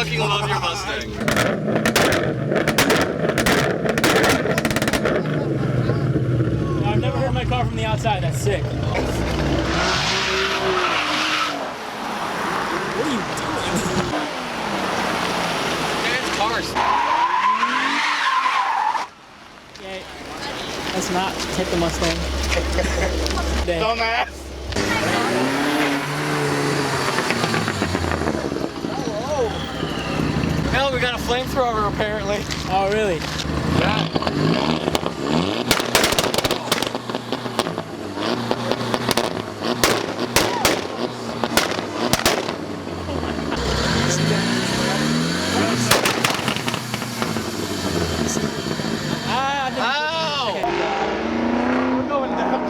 fucking love your Mustang. I've never heard my car from the outside. That's sick. What are you doing? It's cars. Okay. Let's not hit the Mustang. Dumbass. Hell, we got a flamethrower apparently. Oh, really? Yeah. Ow! We're going down.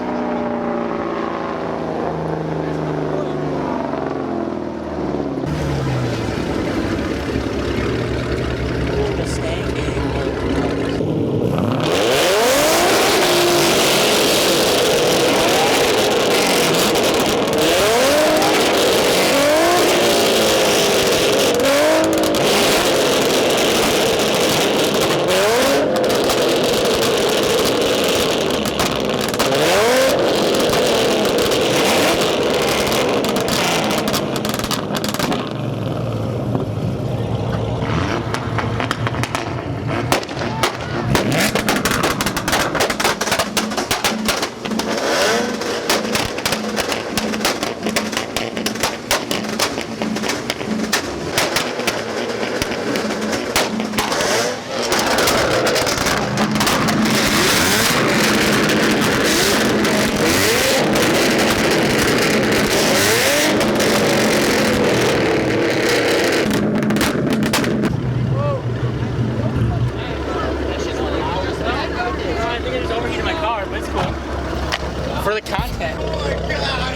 For the content. Oh my god!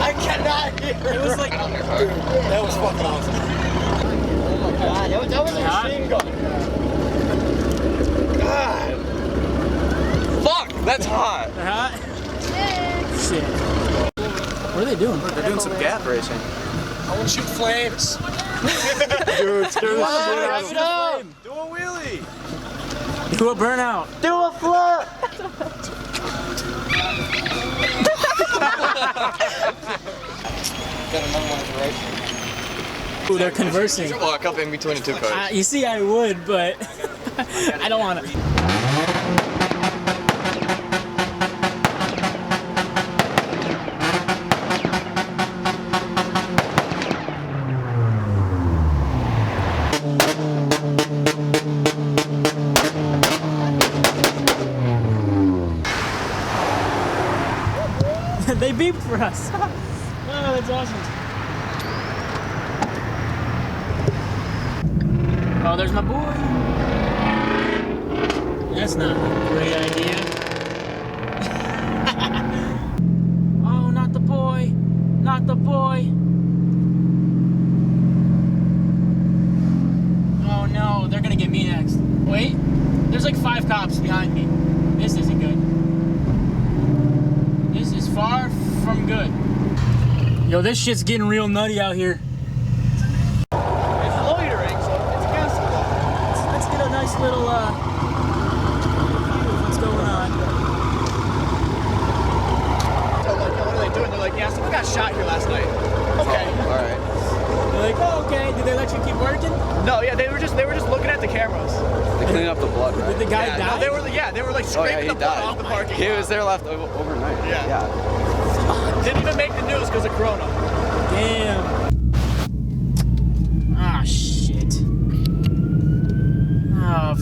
I cannot hear. It was like, dude, that was fucking awesome. Oh my god, that was a machine gun. God. Fuck, that's hot. They're hot? Shit. What are they doing? They're doing some gap racing. I want to shoot flames. Dude, Do a wheelie. do a burnout. Do a flip. Ooh, they're conversing. You walk up in between the two cars. You see, I would, but I don't want to. They beeped for us. Oh, that's awesome. Oh, there's my boy. That's not a great idea. Oh, not the boy. Not the boy. Oh no, they're gonna get me next. Wait, there's like 5 cops behind me. This isn't good. This is far from good. Yo, this shit's getting real nutty out here. It's loitering, so it's against the law. Let's get a nice little view of what's going on. So like, what are they doing? They're like, yeah, someone got shot here last night. Okay. All right. They're like, oh, okay. Did they let you keep working? No, yeah, they were just looking at the cameras. They clean up the blood, right? Did the guy Yeah, die? no, they were like Oh scraping yeah, he the blood died. off the parking He lot. was there left overnight. Yeah. Didn't even make the news because of Corona. Damn. Ah, shit. Oh,